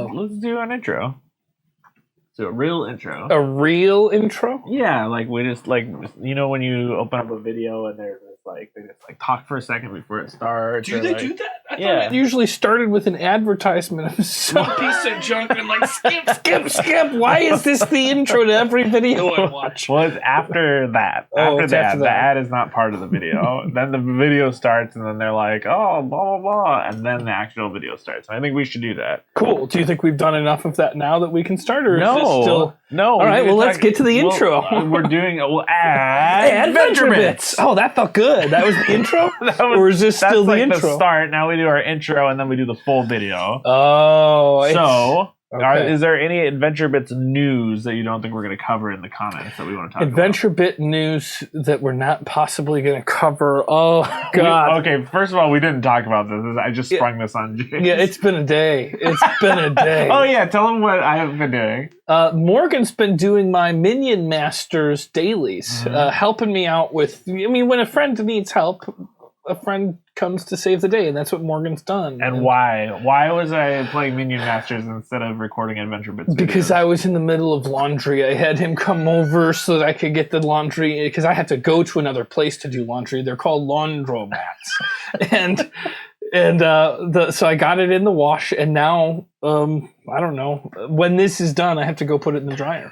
let's do an intro. So a real intro. A real intro? Yeah, like we just like when you open up a video and there's this like they just like talk for a second before it starts. Do they do that? I yeah. thought it usually started with an advertisement of some piece of junk and like skip. Why is this the intro to every video I watch? Well, it's after that. After that. The ad is not part of the video. Then the video starts and then they're like, oh, blah, blah, blah. And then the actual video starts. I think we should do that. Cool. Do you think we've done enough of that now that we can start? Or no. Is this still... No. All right, well, let's get to the intro. We're doing AdventureBits. Oh, that felt good. That was the intro? Or is this still the intro? The start. Now we do our intro and then we do the full video. Oh. So, okay. Is there any AdventureBits news that you don't think we're going to cover in the comments that we want to talk about? AdventureBit news that we're not possibly going to cover. Oh, God. Okay, first of all, we didn't talk about this. I just sprung this on James. Yeah, it's been a day. Oh, yeah, tell them what I have been doing. Morgan's been doing my Minion Masters dailies, helping me out with... I mean, when a friend needs help, a friend comes to save the day, and that's what Morgan's done. And why? Why was I playing Minion Masters instead of recording AdventureBits videos? Because I was in the middle of laundry. I had him come over so that I could get the laundry, because I have to go to another place to do laundry. They're called laundromats. So I got it in the wash, and now, I don't know. When this is done, I have to go put it in the dryer.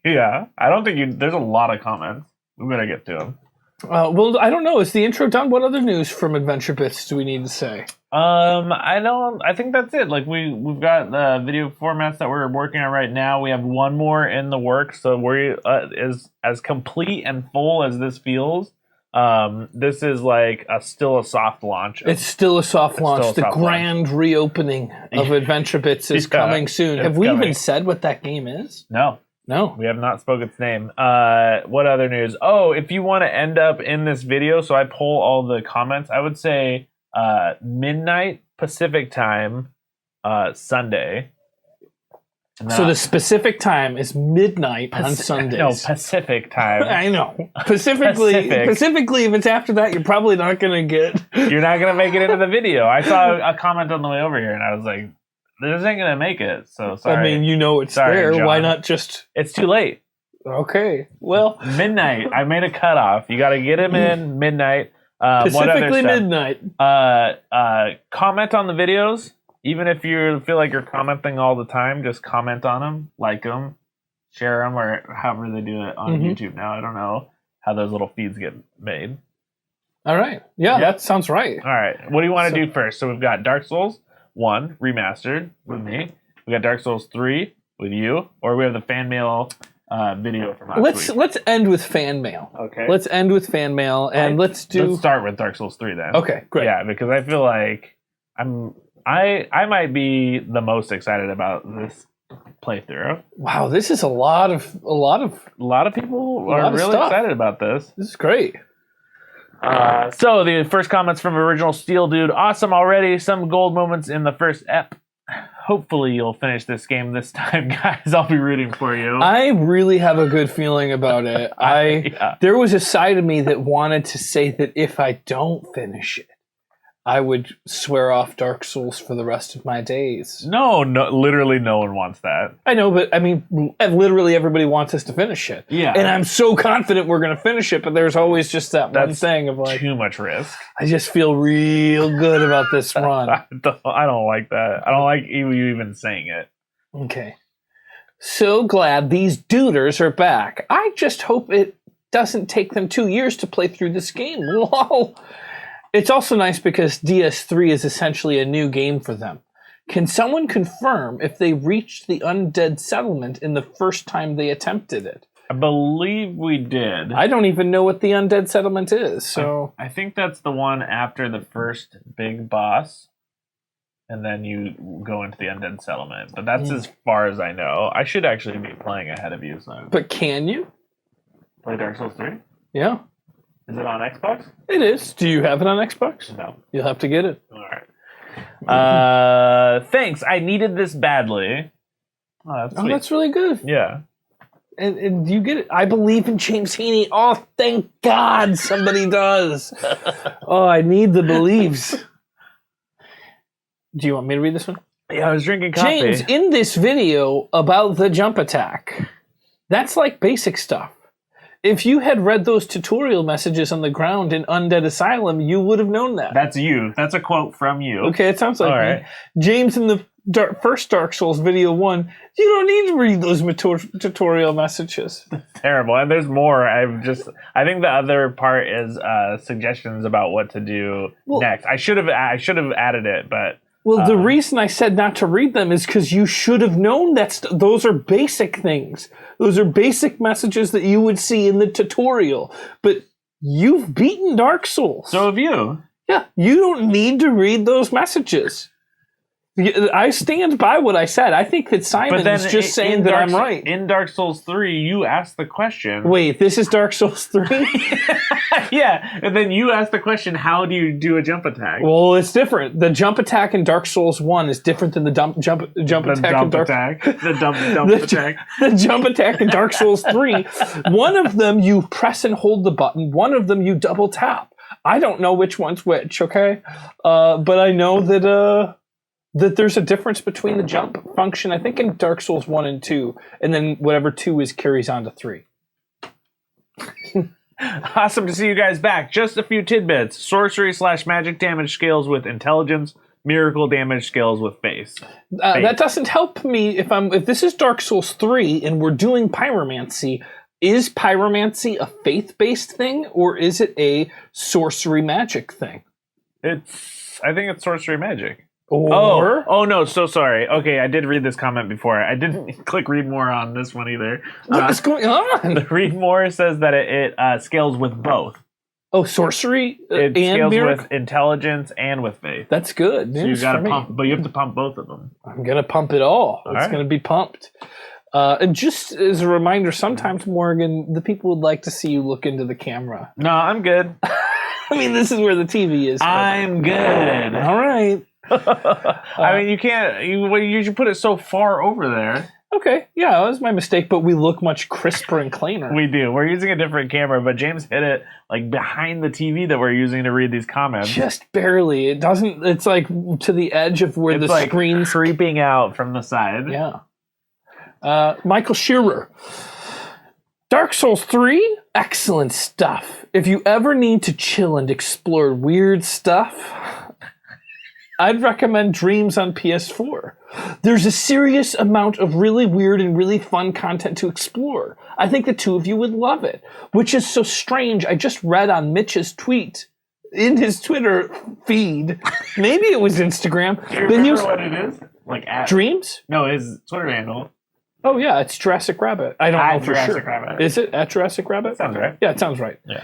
Yeah. I don't think there's a lot of comments. We better get to them. Well, I don't know. Is the intro done? What other news from AdventureBits do we need to say? I think that's it. Like we've got the video formats that we're working on right now. We have one more in the works, so we're as complete and full as this feels. This is like still a soft launch. It's still a soft launch. The grand reopening of AdventureBits is coming soon. Have we even said what that game is? No, we have not spoken its name. What other news? Oh, if you want to end up in this video, so I pull all the comments, I would say midnight Pacific time, Sunday. So the specific time is midnight on Sundays. No, Pacific time. I know. Pacifically, if it's after that, you're probably not going to get... You're not going to make it into the video. I saw a comment on the way over here, and I was like... This ain't gonna make it, so sorry. I mean, it's there. John. Why not just... It's too late. Okay, well... Midnight. I made a cutoff. You gotta get him in midnight. Specifically midnight. Comment on the videos. Even if you feel like you're commenting all the time, just comment on them, like them, share them, or however they do it on YouTube now. I don't know how those little feeds get made. All right. Yeah, that sounds right. All right. What do you want to do first? So we've got Dark Souls 1 Remastered with me. We got Dark Souls 3 with you, or we have the fan mail video from last week. Let's end with fan mail. Okay. Let's end with fan mail, and let's start with Dark Souls 3 then. Okay, great. Yeah, because I feel like I might be the most excited about this playthrough. Wow, this is a lot of people are really excited about this. This is great. So the first comments from Original Steel Dude. Awesome already. Some gold moments in the first ep. Hopefully you'll finish this game this time, guys. I'll be rooting for you. I really have a good feeling about it. There was a side of me that wanted to say that if I don't finish it, I would swear off Dark Souls for the rest of my days. No, literally no one wants that. I know, but I mean, literally everybody wants us to finish it. Yeah. And I'm so confident we're going to finish it, but there's always just that one thing of like... too much risk. I just feel real good about this run. I don't like that. I don't like you even saying it. Okay. So glad these duders are back. I just hope it doesn't take them 2 years to play through this game. Lol. It's also nice because DS3 is essentially a new game for them. Can someone confirm if they reached the undead settlement in the first time they attempted it? I believe we did. I don't even know what the undead settlement is, so... I think that's the one after the first big boss, and then you go into the undead settlement. But that's as far as I know. I should actually be playing ahead of you. So. But can you? Play Dark Souls 3? Yeah. Is it on Xbox? It is. Do you have it on Xbox? No. You'll have to get it. All right. Thanks. I needed this badly. Oh, that's really good. Yeah. And you get it. I believe in James Heaney. Oh, thank God somebody does. Oh, I need the believes. Do you want me to read this one? Yeah, I was drinking coffee. James, in this video about the jump attack, that's like basic stuff. If you had read those tutorial messages on the ground in Undead Asylum, you would have known that. That's you. That's a quote from you. Okay, it sounds like All me. right. James, in the first Dark Souls video 1, you don't need to read those tutorial messages. Terrible. And there's more. I think the other part is suggestions about what to do next. I should have added it, but well, the reason I said not to read them is because you should have known that those are basic things. Those are basic messages that you would see in the tutorial. But you've beaten Dark Souls. So have you. Yeah, you don't need to read those messages. I stand by what I said. I think that Simon is just saying that I'm right. In Dark Souls 3, you asked the question. Wait, this is Dark Souls 3? Yeah, and then you asked the question, how do you do a jump attack? Well, it's different. The jump attack in Dark Souls 1 is different than the jump attack in The jump attack in Dark Souls 3. One of them you press and hold the button. One of them you double tap. I don't know which one's which, okay? But I know that there's a difference between the jump function, I think, in Dark Souls 1 and 2, and then whatever 2 is carries on to 3. Awesome to see you guys back. Just a few tidbits. Sorcery/magic damage scales with intelligence. Miracle damage scales with faith. That doesn't help me if this is Dark Souls 3 and we're doing pyromancy. Is pyromancy a faith-based thing, or is it a sorcery magic thing? I think it's sorcery magic. Or oh no, so sorry. Okay, I did read this comment before. I didn't click read more on this one either. What is going on? The read more says that it scales with both. Oh, sorcery it and scales miracle? With intelligence and with faith. That's good. So you got to pump, but you have to pump both of them. I'm gonna pump it all. It's right. gonna be pumped. And just as a reminder, sometimes, Morgan, the people would like to see you look into the camera. No, I'm good. I mean, this is where the TV is. I'm good. All right. I mean, you can't. You should put it so far over there. Okay, yeah, that was my mistake, but we look much crisper and cleaner. We do. We're using a different camera, but James hit it like behind the TV that we're using to read these comments. Just barely. It doesn't. It's like to the edge of where the like screen's creeping out from the side. Yeah. Michael Shearer. Dark Souls 3, excellent stuff. If you ever need to chill and explore weird stuff, I'd recommend Dreams on PS4. There's a serious amount of really weird and really fun content to explore. I think the two of you would love it, which is so strange. I just read on Mitch's tweet in his Twitter feed. Maybe it was Instagram. Do you remember what it is? Like Dreams? No, his Twitter handle. Oh yeah, it's Jurassic Rabbit. I don't know for Jurassic sure. Rabbit. Is it at Jurassic Rabbit? Sounds right. Yeah, it sounds right. Yeah.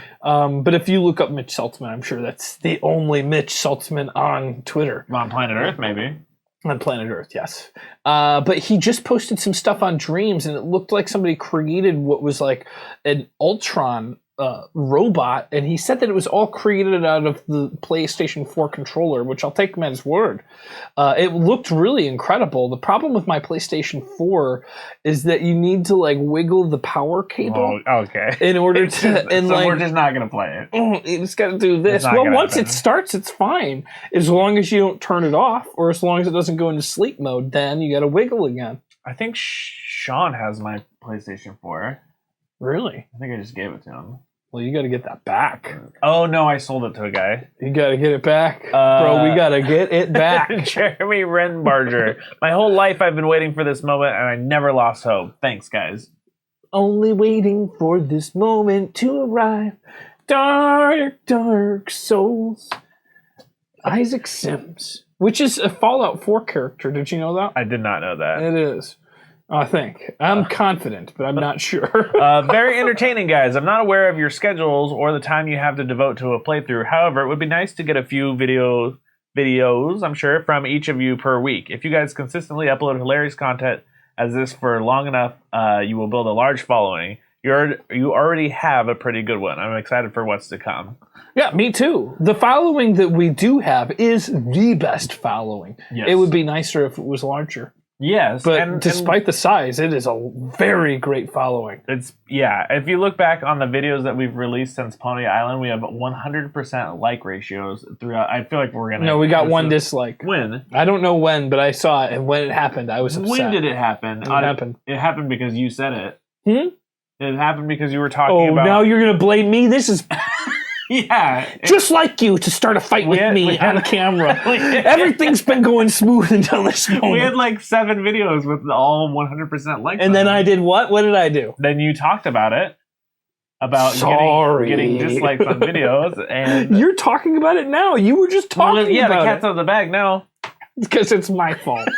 But if you look up Mitch Saltzman, I'm sure that's the only Mitch Saltzman on Twitter. On planet Earth, maybe. On planet Earth, yes. But he just posted some stuff on Dreams, and it looked like somebody created what was like an Ultron robot, and he said that it was all created out of the PlayStation 4 controller, which I'll take him at his word. It looked really incredible. The problem with my PlayStation 4 is that you need to like wiggle the power cable. Oh, okay. In order to, and so like we're just not gonna play it. You just got to do this. Well, once it starts, it's fine. As long as you don't turn it off, or as long as it doesn't go into sleep mode, then you got to wiggle again. I think Sean has my PlayStation 4. Really? I think I just gave it to him. Well, you got to get that back. Oh no, I sold it to a guy. You got to get it back, bro. We got to get it back. Jeremy Renbarger. My whole life I've been waiting for this moment, and I never lost hope. Thanks, guys. Only waiting for this moment to arrive. Dark, dark souls. Isaac Sims, which is a Fallout 4 character. Did you know that? I did not know that. It is. I think. I'm confident, but I'm not sure. Very entertaining, guys. I'm not aware of your schedules or the time you have to devote to a playthrough. However, it would be nice to get a few videos, I'm sure, from each of you per week. If you guys consistently upload hilarious content as this for long enough, you will build a large following. You already have a pretty good one. I'm excited for what's to come. Yeah, me too. The following that we do have is the best following. Yes. It would be nicer if it was larger. Yes, But despite the size, it is a very great following. If you look back on the videos that we've released since Pony Island, we have 100% like ratios throughout. I feel like we're gonna. No, we got one dislike. When? I don't know when, but I saw it, and when it happened, I was upset. When did it happen? It happened because you said it. It happened because you were talking about. Oh, now you're gonna blame me? This is. Yeah. Just like you to start a fight with me on camera. Everything's been going smooth until this moment. We had like 7 videos with all 100% likes. And then I did what? What did I do? Then you talked about it. About getting dislikes on videos. And you're talking about it now. You were just talking about it. Yeah, the cat's out of the bag now. Because it's my fault.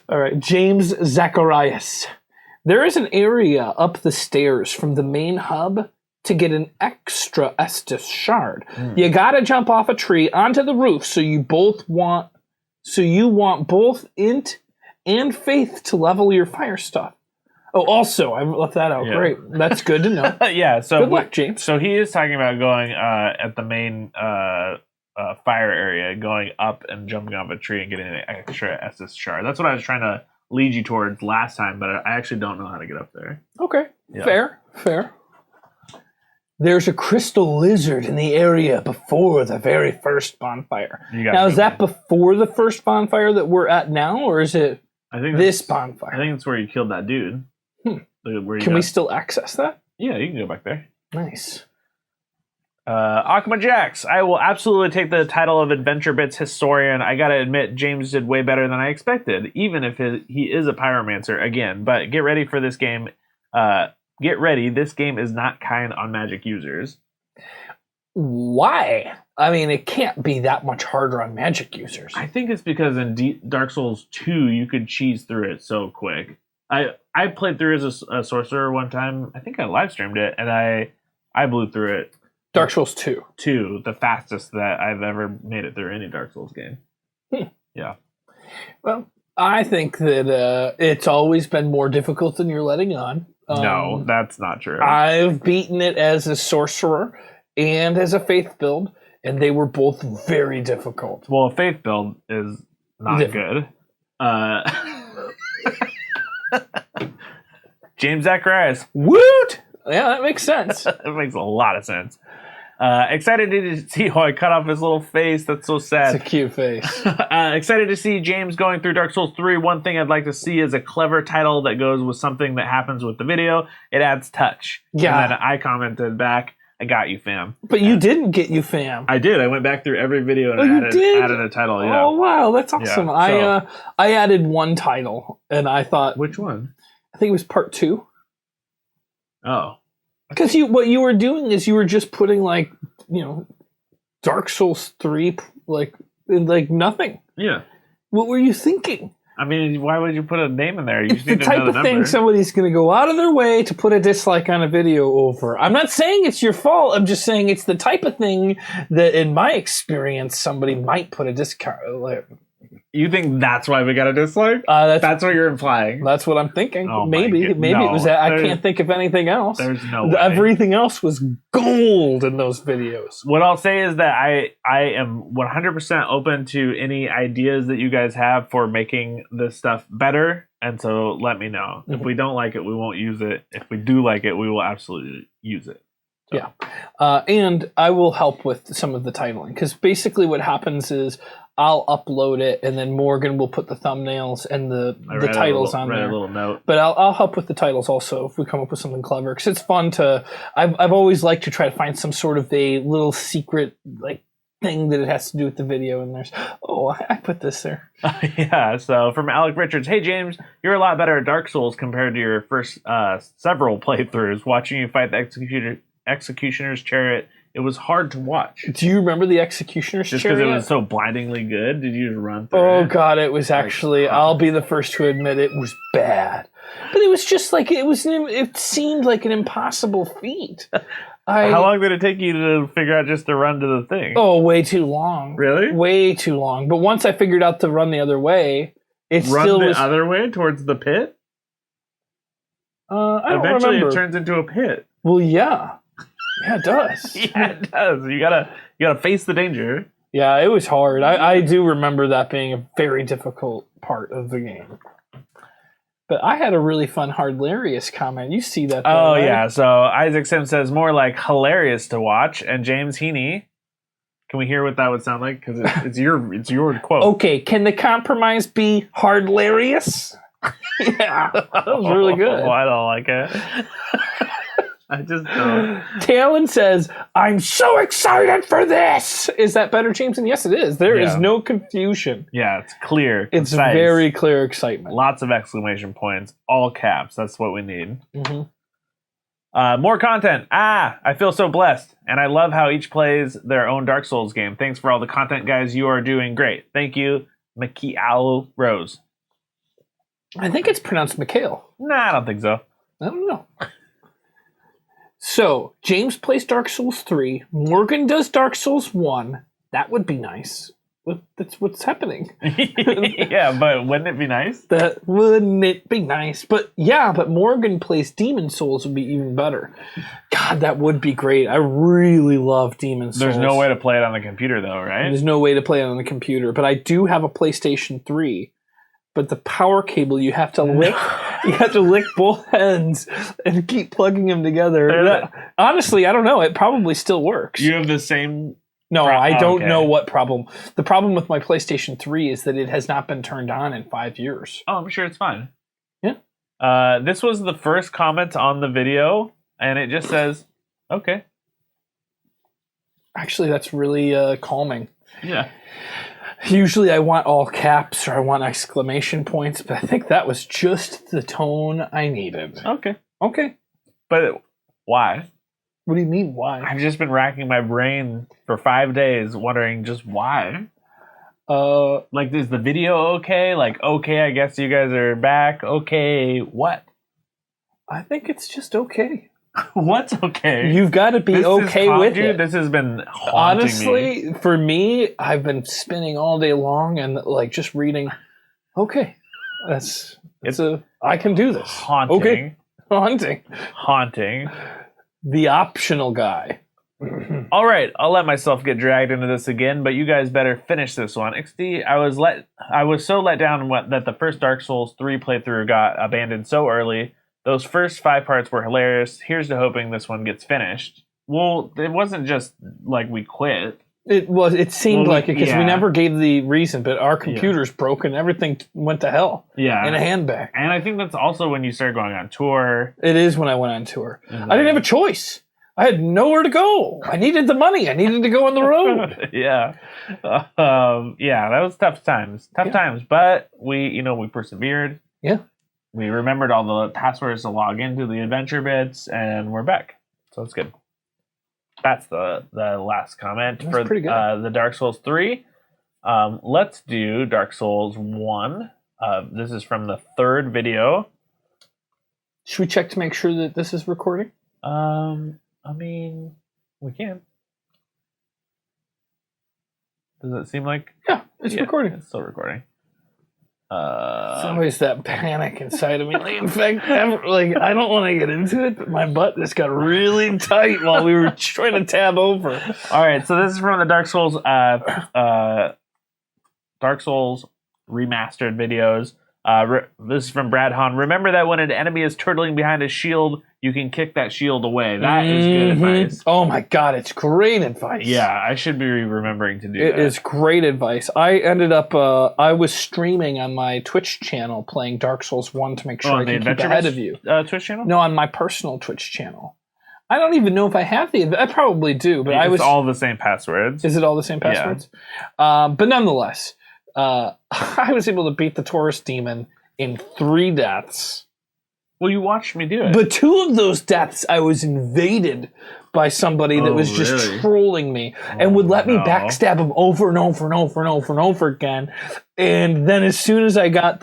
All right. James Zacharias. There is an area up the stairs from the main hub to get an extra Estus shard. You gotta jump off a tree onto the roof, so you want both Int and Faith to level your fire stuff. Oh, also, I left that out. Yeah. Great. That's good to know. Yeah, so good luck, James. So he is talking about going at the main fire area, going up and jumping off a tree and getting an extra Estus shard. That's what I was trying to lead you towards last time, but I actually don't know how to get up there. Okay. Yeah. Fair. There's a crystal lizard in the area before the very first bonfire. Now, is that before the first bonfire that we're at now, or is it this bonfire? I think it's where you killed that dude. Can we still access that? Yeah, you can go back there. Nice. Akuma Jax, I will absolutely take the title of AdventureBits historian. I gotta admit, James did way better than I expected, even if he is a pyromancer again. But get ready for this game. Get ready, this game is not kind on Magic users. Why? I mean, it can't be that much harder on Magic users. I think it's because in Dark Souls 2, you could cheese through it so quick. I played through as a sorcerer one time. I think I live streamed it, and I blew through it. Dark Souls 2. 2, the fastest that I've ever made it through any Dark Souls game. Yeah. Well, I think that it's always been more difficult than you're letting on. No, that's not true. I've beaten it as a sorcerer and as a faith build, and they were both very difficult. Well, a faith build is not good. James Zacharias. Woot! Yeah, that makes sense. It makes a lot of sense. Excited to see how I cut off his little face. That's so sad. It's a cute face. Excited to see James going through Dark Souls 3. One thing I'd like to see is a clever title that goes with something that happens with the video. It adds touch. Yeah. And then I commented back, I got you, fam. But you didn't get you, fam. I did. I went back through every video and added a title. Yeah. Oh, wow. That's awesome. Yeah, so, I added one title, and I thought... Which one? I think it was part 2. Oh. Because what you were doing is you were just putting Dark Souls 3 in nothing. Yeah. What were you thinking? I mean, why would you put a name in there? You it's the type of thing somebody's going to go out of their way to put a dislike on a video over. I'm not saying it's your fault. I'm just saying it's the type of thing that, in my experience, somebody might put a discount. You think that's why we got a dislike? That's what you're implying. That's what I'm thinking. Oh, maybe it was that. I can't think of anything else. There's no way. Everything else was gold in those videos. What I'll say is that I am 100% open to any ideas that you guys have for making this stuff better. And so let me know. If we don't like it, we won't use it. If we do like it, we will absolutely use it. So. Yeah. And I will help with some of the titling. Because basically what happens is I'll upload it, and then Morgan will put the thumbnails and the titles on there. A little note. But I'll help with the titles also if we come up with something clever, because it's fun to. I've always liked to try to find some sort of a little secret thing that it has to do with the video. And there's I put this there. Yeah. So from Alec Richards, hey James, you're a lot better at Dark Souls compared to your first several playthroughs. Watching you fight the Executioner's Chariot. It was hard to watch. Do you remember the Executioner's Chariot? Just because it was so blindingly good? Did you just run through it? Oh, God, it was actually... I'll be the first to admit it was bad. But it was just it seemed like an impossible feat. How long did it take you to figure out just to run to the thing? Oh, way too long. Really? Way too long. But once I figured out to run the other way, it still was... Run the other way towards the pit? I don't remember. Eventually it turns into a pit. Well, yeah. Yeah, it does. Yeah, it does. You gotta face the danger. Yeah, it was hard. I do remember that being a very difficult part of the game. But I had a really fun, hilarious comment. You see that? Oh, right? yeah. So Isaac Sim says more like hilarious to watch. And James Heaney, can we hear what that would sound like? Because it's your quote. Okay, can the compromise be hilarious? Yeah, that was really good. Oh, I don't like it. I just don't. Talon says, I'm so excited for this. Is that better, James? And yes, it is. There is no confusion. Yeah, it's clear. It's concise. very clear excitement. Lots of exclamation points. All caps. That's what we need. Mm-hmm. More content. I feel so blessed. And I love how each plays their own Dark Souls game. Thanks for all the content, guys. You are doing great. Thank you, Mikiao Rose. I think it's pronounced Mikhail. Nah, I don't think so. I don't know. So, James plays Dark Souls 3. Morgan does Dark Souls 1. That would be nice. That's what's happening. Yeah, but wouldn't it be nice? That wouldn't it be nice? But yeah, but Morgan plays Demon Souls would be even better. God, that would be great. I really love Demon Souls. There's no way to play it on the computer, though, right? There's no way to play it on the computer. But I do have a PlayStation 3. But the power cable, you have to lick. You have to lick both ends and keep plugging them together. Honestly, I don't know. It probably still works. You have the same... No, I don't know what problem. The problem with my PlayStation 3 is that it has not been turned on in 5 years. Oh, I'm sure it's fine. Yeah. This was the first comment on the video, and it just says, okay. Actually, that's really calming. Yeah. Usually I want all caps or I want exclamation points, but I think that was just the tone I needed. Okay. But why? What do you mean, why? I've just been racking my brain for 5 days wondering just why. Like, is the video okay? Like, okay, I guess you guys are back. Okay, what? I think it's just okay. What's okay? You've got to be okay with it. This has been haunting Honestly, for me, I've been spinning all day long and like just reading. Okay, I can do this. Haunting. Okay, haunting. The optional guy. All right, I'll let myself get dragged into this again, but you guys better finish this one. XD, I was so let down that the first Dark Souls 3 playthrough got abandoned so early. Those first 5 parts were hilarious. Here's to hoping this one gets finished. Well, it wasn't just like we quit. It seemed like it because we never gave the reason, but our computer's broken. Everything went to hell. Yeah. In a handbag. And I think that's also when you started going on tour. It is when I went on tour. I didn't have a choice. I had nowhere to go. I needed the money. I needed to go on the road. Yeah. Yeah, that was tough times. Times, but we persevered. Yeah. We remembered all the passwords to log into the AdventureBits, and we're back. So it's good. That's the last comment for the Dark Souls 3. Let's do Dark Souls 1. This is from the 3rd video. Should we check to make sure that this is recording? I mean, we can. Does it seem like? Yeah, it's recording. It's still recording. It's always that panic inside of me. Like, in fact, I don't want to get into it, but my butt just got really tight while we were trying to tab over. All right, so this is from the Dark Souls Remastered videos. This is from Brad Hahn. Remember that when an enemy is turtling behind a shield, you can kick that shield away. That is good advice. Oh my god, it's great advice. Yeah, I should be remembering to do that. It is great advice. I ended up, I was streaming on my Twitch channel playing Dark Souls 1 to make sure I can keep ahead of you. Twitch channel? No, on my personal Twitch channel. I don't even know if I have I probably do, but it's all the same passwords. Is it all the same passwords? Yeah. But nonetheless, I was able to beat the Taurus demon in 3 deaths. Well, you watched me do it. But 2 of those deaths, I was invaded by somebody that was just trolling me and would let me backstab him over and over and over and over and over again. And then as soon as I got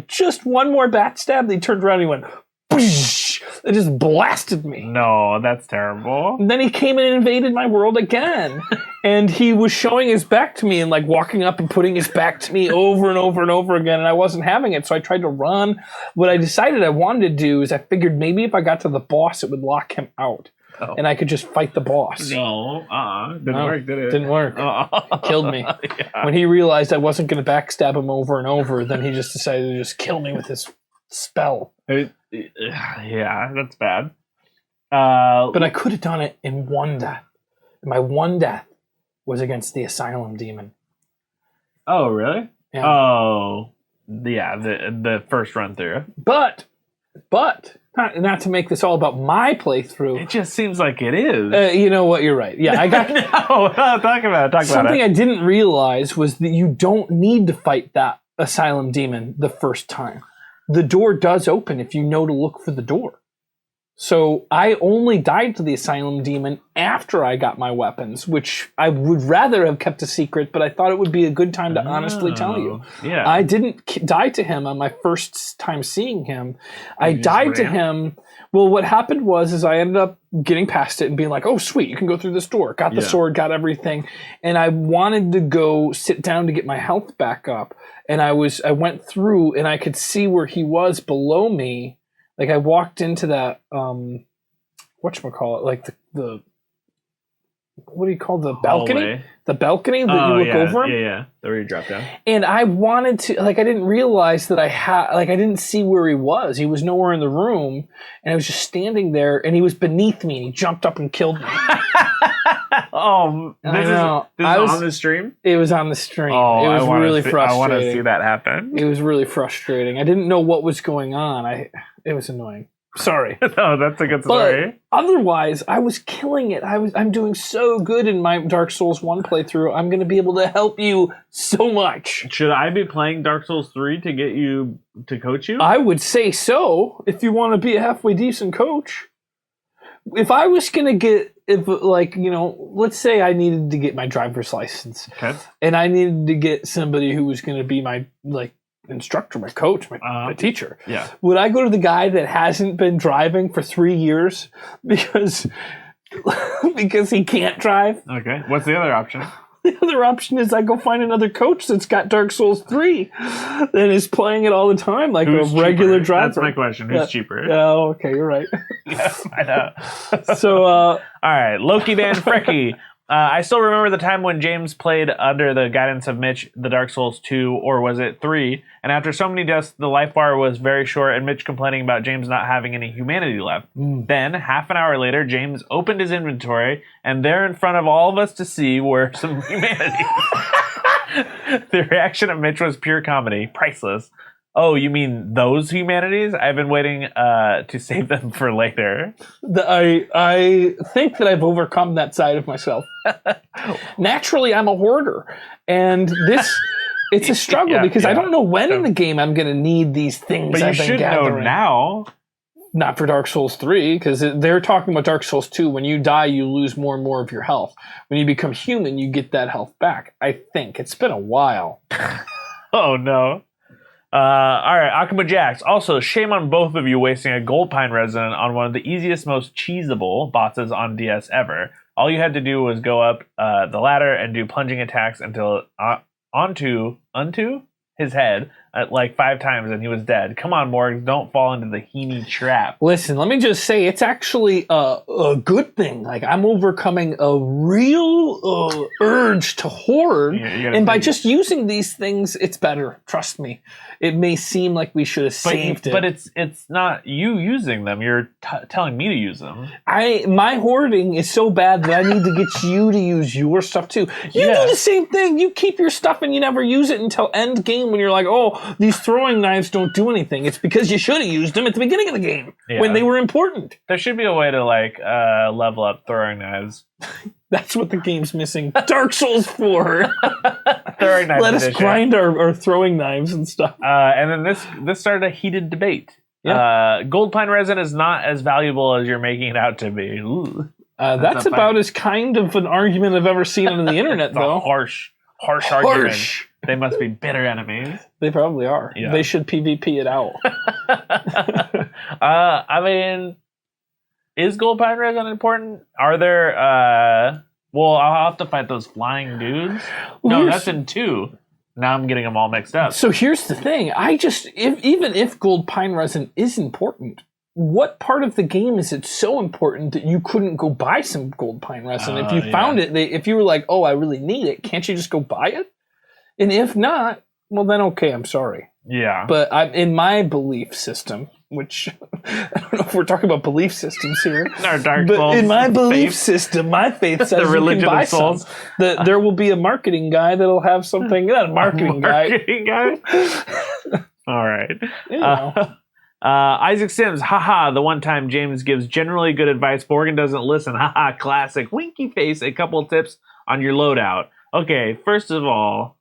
just one more backstab, they turned around and he went, Psh! It just blasted me. No, that's terrible. And then he came and invaded my world again. And he was showing his back to me and walking up and putting his back to me over and over and over again. And I wasn't having it. So I tried to run. What I decided I wanted to do is I figured maybe if I got to the boss, it would lock him out. and I could just fight the boss. No, didn't work, did it? Didn't work. It killed me. Yeah. When he realized I wasn't going to backstab him over and over, then he just decided to just kill me with his spell. Yeah, that's bad. But I could have done it in one death. My one death was against the Asylum Demon. Oh, really? Yeah. Oh, yeah, the first run through. But not to make this all about my playthrough. It just seems like it is. You know what? You're right. Yeah, I got. No, talk about it. Something I didn't realize was that you don't need to fight that Asylum Demon the first time. The door does open if you know to look for the door. So I only died to the Asylum Demon after I got my weapons, which I would rather have kept a secret, but I thought it would be a good time to honestly tell you. Yeah. I didn't die to him on my first time seeing him. I died to him. Well, what happened was I ended up getting past it and being like, oh, sweet, you can go through this door. Got the sword, got everything. And I wanted to go sit down to get my health back up. And I went through and I could see where he was below me. Like I walked into that, whatchamacallit, like the what do you call the balcony? Hallway. The balcony that you look over him? Yeah. Where you drop down. And I wanted to, I didn't realize that I didn't see where he was. He was nowhere in the room, and I was just standing there, and he was beneath me, and he jumped up and killed me. This is on the stream? It was on the stream. Oh, it was really frustrating. I want to see that happen. It was really frustrating. I didn't know what was going on. It was annoying. Sorry. No, that's a good story. But otherwise, I was killing it. I'm doing so good in my Dark Souls 1 playthrough. I'm going to be able to help you so much. Should I be playing Dark Souls 3 to get you to coach you? I would say so, if you want to be a halfway decent coach. If I was going to get, let's say I needed to get my driver's license. Okay. And I needed to get somebody who was going to be my, instructor, my coach, my teacher. Yeah. Would I go to the guy that hasn't been driving for 3 years because he can't drive? Okay. What's the other option? The other option is I go find another coach that's got Dark Souls 3 and is playing it all the time like Who's a regular cheaper? driver. That's my question. Who's cheaper? Oh, okay, you're right. Yeah, I know. So, all right, Loki Van Frecky. I still remember the time when James played under the guidance of Mitch, the Dark Souls 2, or was it 3? And after so many deaths, the life bar was very short, and Mitch complaining about James not having any humanity left. Then, half an hour later, James opened his inventory, and there in front of all of us to see were some humanity. The reaction of Mitch was pure comedy, priceless. Oh, you mean those humanities? I've been waiting to save them for later. I think that I've overcome that side of myself. Naturally, I'm a hoarder. And it's a struggle because I don't know when in the game I'm going to need these things but I've you been should gathering. know now. Not for Dark Souls 3, because they're talking about Dark Souls 2. When you die, you lose more and more of your health. When you become human, you get that health back. I think. It's been a while. Oh, no. All right, Akuma Jax. Also, shame on both of you wasting a gold pine resin on one of the easiest, most cheesable bosses on DS ever. All you had to do was go up the ladder and do plunging attacks until onto his head like 5 times, and he was dead. Come on, Morg, don't fall into the Heaney trap. Listen, let me just say, it's actually a good thing. Like, I'm overcoming a real urge to hoard, and by just using these things, it's better. Trust me. It may seem like we should have saved it. But it's not you using them. You're telling me to use them. My hoarding is so bad that I need to get you to use your stuff too. You do the same thing. You keep your stuff and you never use it until end game when you're like, oh, these throwing knives don't do anything. It's because you should have used them at the beginning of the game when they were important. There should be a way to level up throwing knives. That's what the game's missing. Dark Souls 4. Throwing knives. Let us grind our throwing knives and stuff. And then this started a heated debate. Yeah. Gold pine resin is not as valuable as you're making it out to be. That's about as kind of an argument I've ever seen on the internet, though. Harsh argument. They must be bitter enemies. They probably are. Yeah. They should PvP it out. I mean, is gold pine resin important? Are there? I'll have to fight those flying dudes. No, that's in 2. Now I'm getting them all mixed up. So here's the thing. Even if gold pine resin is important, what part of the game is it so important that you couldn't go buy some gold pine resin? If you found it, if you were like, oh, I really need it, can't you just go buy it? And if not, well, then okay, I'm sorry. Yeah. But in my belief system, which I don't know if we're talking about belief systems here, Our Dark but Souls in my belief faith. system, my faith says The you religion can buy of souls. some. There will be a marketing guy that'll have something. Not a marketing guy. All right. You know. Isaac Sims, haha, the one time James gives generally good advice, Morgan doesn't listen, haha, classic. Winky face, a couple tips on your loadout. Okay, first of all,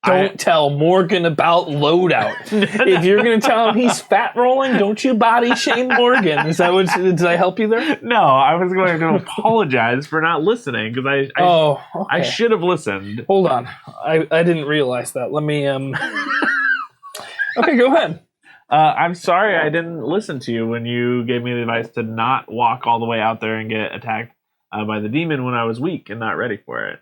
Don't tell Morgan about loadout. If you're going to tell him he's fat rolling, don't you body shame Morgan. Is that what? Did I help you there? No, I was going to apologize for not listening because I should have listened. Hold on, I didn't realize that. Let me Okay, go ahead. I'm sorry I didn't listen to you when you gave me the advice to not walk all the way out there and get attacked by the demon when I was weak and not ready for it.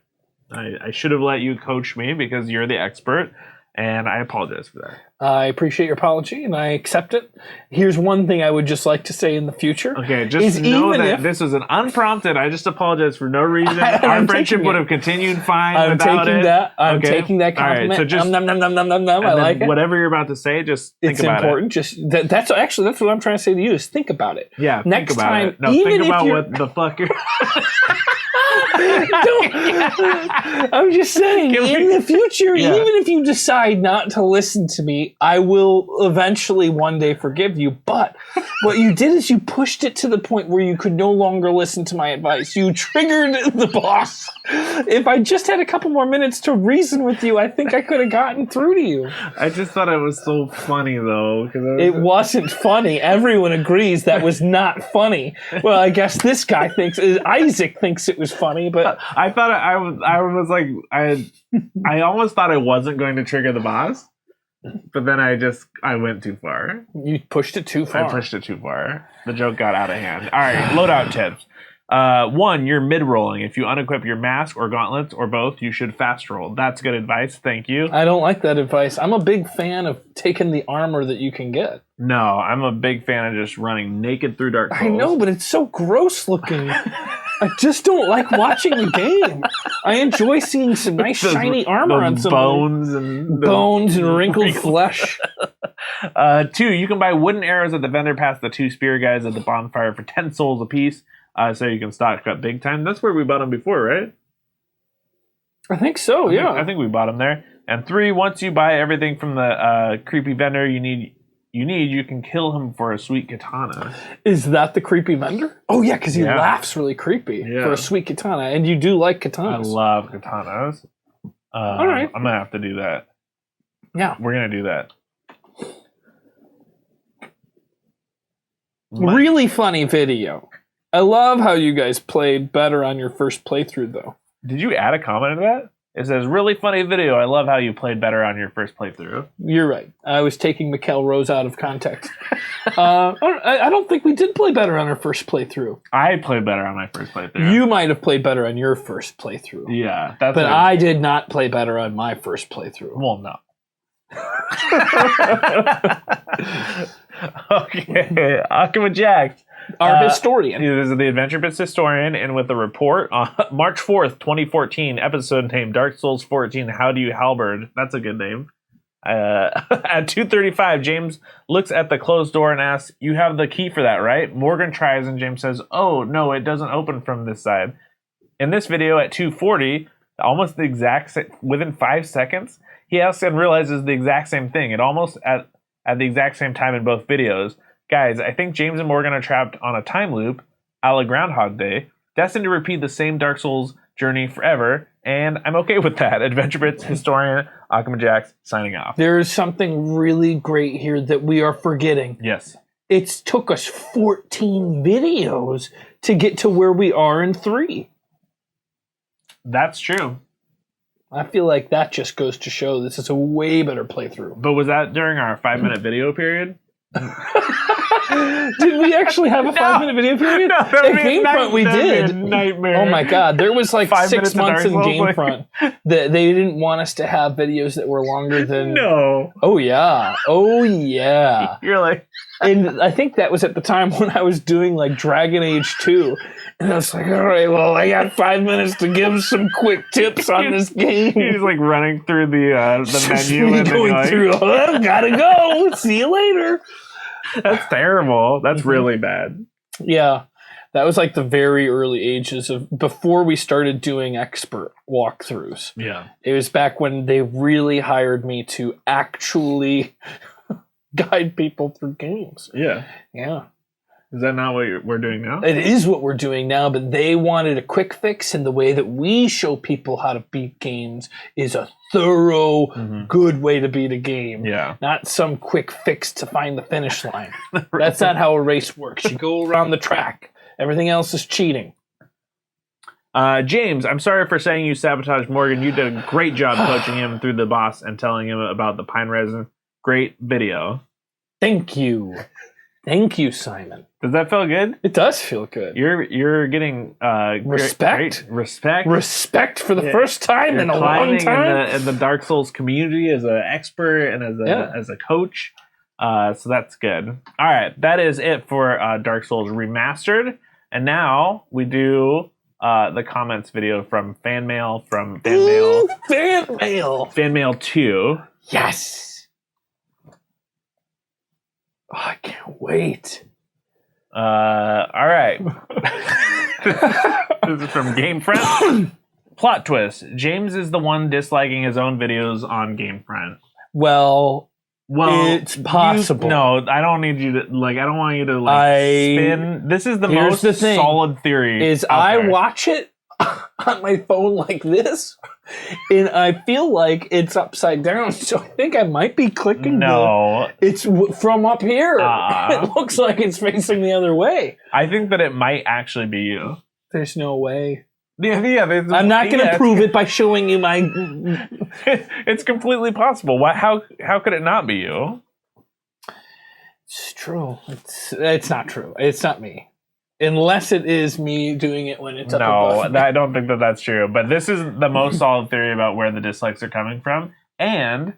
I should have let you coach me because you're the expert, and I apologize for that. I appreciate your apology, and I accept it. Here's one thing I would just like to say in the future. Okay, just know that this was an unprompted. I just apologize for no reason. Our friendship would have continued fine without it. I'm taking that compliment. All right, so just I like it. Whatever you're about to say, just think about it. It's important. Just that's what I'm trying to say to you is think about it. Yeah, next think about time, it. No, think about what the fuck you're. I'm just saying, in the future, even if you decide not to listen to me, I will eventually one day forgive you. But what you did is you pushed it to the point where you could no longer listen to my advice. You triggered the boss. If I just had a couple more minutes to reason with you, I think I could have gotten through to you. I just thought it was so funny, though. It wasn't funny. Everyone agrees that was not funny. Well, I guess this guy Isaac thinks it was funny, but I thought I was like I almost thought I wasn't going to trigger the boss, but then I went too far. You pushed it too far. I pushed it too far. The joke got out of hand. All right, loadout tips. 1, you're mid-rolling. If you unequip your mask or gauntlets or both, you should fast roll. That's good advice. Thank you. I don't like that advice. I'm a big fan of taking the armor that you can get. No, I'm a big fan of just running naked through Dark Souls. I know, but it's so gross looking. I just don't like watching the game. I enjoy seeing some nice shiny armor on some bones and wrinkled flesh. 2, you can buy wooden arrows at the vendor past the 2 spear guys at the bonfire for 10 souls apiece. So you can stock up big time. That's where we bought them before, right? I think so, yeah. I think we bought them there. And 3, once you buy everything from the creepy vendor you can kill him for a sweet katana. Is that the creepy vendor? Oh, yeah, because he laughs really creepy for a sweet katana. And you do like katanas. I love katanas. All right. I'm going to have to do that. Yeah. We're going to do that. Really funny video. I love how you guys played better on your first playthrough, though. Did you add a comment to that? It says, really funny video. I love how you played better on your first playthrough. You're right. I was taking Mikkel Rose out of context. I don't think we did play better on our first playthrough. I played better on my first playthrough. You might have played better on your first playthrough. Yeah. But I did not play better on my first playthrough. Well, no. Okay. Akuma Jack. Our historian. He is the AdventureBits historian, and with a report on March 4th, 2014, episode named Dark Souls 14, How Do You Halberd? That's a good name. At 2:35, James looks at the closed door and asks, you have the key for that, right? Morgan tries, and James says, oh, no, it doesn't open from this side. In this video at 2:40, almost the exact within 5 seconds, he asks and realizes the exact same thing. It almost at the exact same time in both videos. Guys, I think James and Morgan are trapped on a time loop, a la Groundhog Day, destined to repeat the same Dark Souls journey forever, and I'm okay with that. AdventureBits historian Akuma Jax signing off. There is something really great here that we are forgetting. Yes. It took us 14 videos to get to where we are in 3. That's true. I feel like that just goes to show this is a way better playthrough. But was that during our 5-minute video period? Did we actually have a 5-minute video period? No, At Gamefront we did. Nightmare. Oh my god, there was like 5 6 minutes of months in Dark Souls, like- Gamefront that they didn't want us to have videos that were longer than. No. Oh yeah. You're like, And I think that was at the time when I was doing like Dragon Age 2. And I was like, all right, well, I got 5 minutes to give some quick tips on this game. you're just like running through the menu and then going you're like, through, oh, gotta go. See you later. that's terrible. That's really bad. Yeah. That was like the very early ages of before we started doing expert walkthroughs. Yeah. It was back when they really hired me to actually guide people through games. Yeah. Yeah. Is that not what we're doing now? It is what we're doing now, but they wanted a quick fix, and the way that we show people how to beat games is a thorough, good way to beat a game. Yeah. Not some quick fix to find the finish line. That's not how a race works. You go around the track. Everything else is cheating. James, I'm sorry for saying you sabotaged Morgan. You did a great job coaching him through the boss and telling him about the pine resin. Great video. Thank you. Thank you, Simon. Does that feel good? It does feel good. You're getting Respect? great respect. Respect for the first time You're in a long climbing time. in the Dark Souls community as an expert and as a coach. So that's good. All right, that is it for Dark Souls Remastered. And now we do the comments video from fan mail from fan mail. Fan mail. Fan mail 2. Yes. Oh, I can't wait. All right. This is from Gamefront. Plot twist. James is the one disliking his own videos on Gamefront. Well, Well, it's possible. No, I don't need you to I don't want you to spin. This is the Here's most the thing, solid theory. Is out I there. watch it on my phone like this, and I feel like it's upside down. So I think I might be clicking. No, It's from up here. It looks like it's facing the other way. I think that it might actually be you. There's no way. Yeah. I'm not going to prove it by showing you my. It's completely possible. How could it not be you? It's true. It's not true. It's not me. Unless it is me doing it when it's up above me. I don't think that that's true. But this is the most solid theory about where the dislikes are coming from. And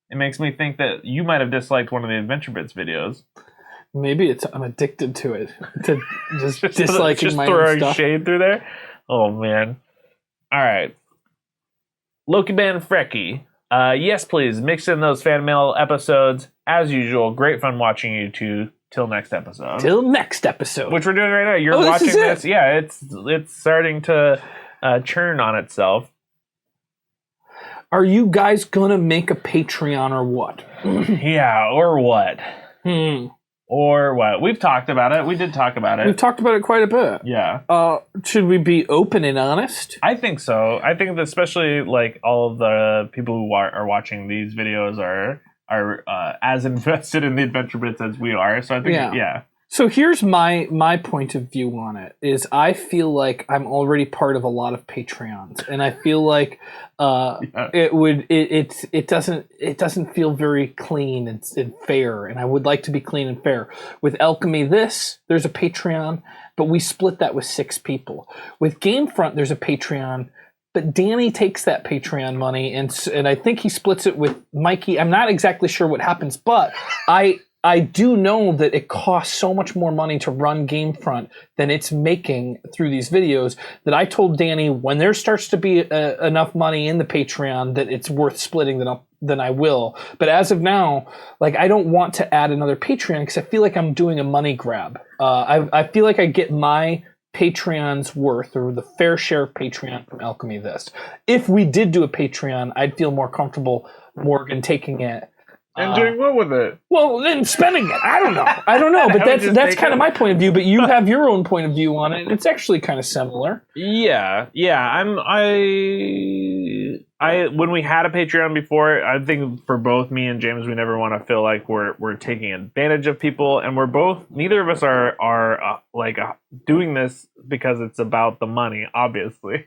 it makes me think that you might have disliked one of the AdventureBits videos. Maybe I'm addicted to it. To just disliking my own throwing stuff. shade through there. Oh, man. All right. Loki Band Frecky. Yes, please. Mix in those fan mail episodes. As usual, great fun watching you two. Till next episode. Till next episode. Which we're doing right now. You're watching this. Yeah, it's starting to churn on itself. Are you guys gonna make a Patreon or what? Yeah, or what? Or what? We've talked about it. We did talk about it. We've talked about it quite a bit. Yeah. Should we be open and honest? I think so. I think that especially all of the people who are watching these videos are as invested in the AdventureBits as we are. So I think, yeah. So here's my point of view on it. Is I feel like I'm already part of a lot of Patreons, and I feel like it doesn't feel very clean and fair, and I would like to be clean and fair. With Alchemy there's a Patreon, but we split that with 6 people. With Gamefront, there's a Patreon, but Danny takes that Patreon money, and I think he splits it with Mikey. I'm not exactly sure what happens, but I do know that it costs so much more money to run Gamefront than it's making through these videos that I told Danny when there starts to be enough money in the Patreon that it's worth splitting, then I will. But as of now, I don't want to add another Patreon because I feel like I'm doing a money grab. I feel like I get my Patreon's worth, or the fair share of Patreon from Alchemy This. If we did do a Patreon, I'd feel more comfortable Morgan taking it. And doing what with it? Well, then spending it. I don't know. But that's kind of my point of view. But you have your own point of view on it. It's actually kind of similar. Yeah. I when we had a Patreon before, I think for both me and James, we never want to feel like we're taking advantage of people, and neither of us are doing this because it's about the money, obviously,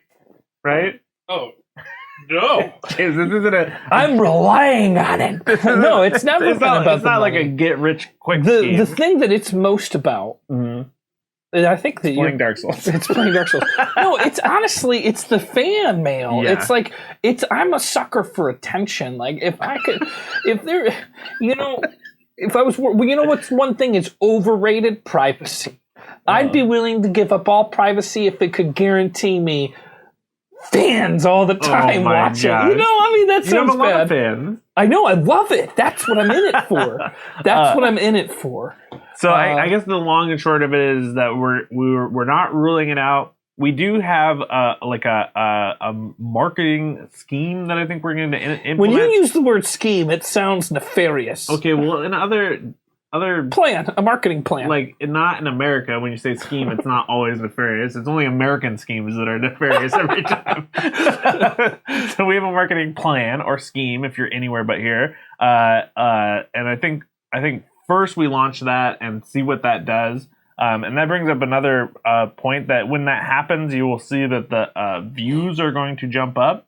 right? Oh. No. James, this isn't a. I'm relying on it. No, it's never It's been not, about it's the not like money. a get rich quick The scheme. thing that it's most about, and I think that Playing Dark Souls. it's playing Dark Souls. No, it's honestly, it's the fan mail. Yeah. It's like, I'm a sucker for attention. Like, if I could, if there, if I was, what's one thing is overrated? Privacy. I'd be willing to give up all privacy if it could guarantee me fans all the time watching. gosh. I mean, that You sounds have a lot bad. of fans. I know, I love it. That's what I'm in it for. That's what I'm in it for. So I guess the long and short of it is that we're not ruling it out. We do have a marketing scheme that I think we're going to implement. When you use the word scheme, it sounds nefarious. Okay, well, in other Plan, a marketing plan. like not in America, when you say scheme, it's not always nefarious. It's only American schemes that are nefarious every time. So we have a marketing plan or scheme if you're anywhere but here. And I think first we launch that and see what that does. And that brings up another point that when that happens, you will see that the views are going to jump up.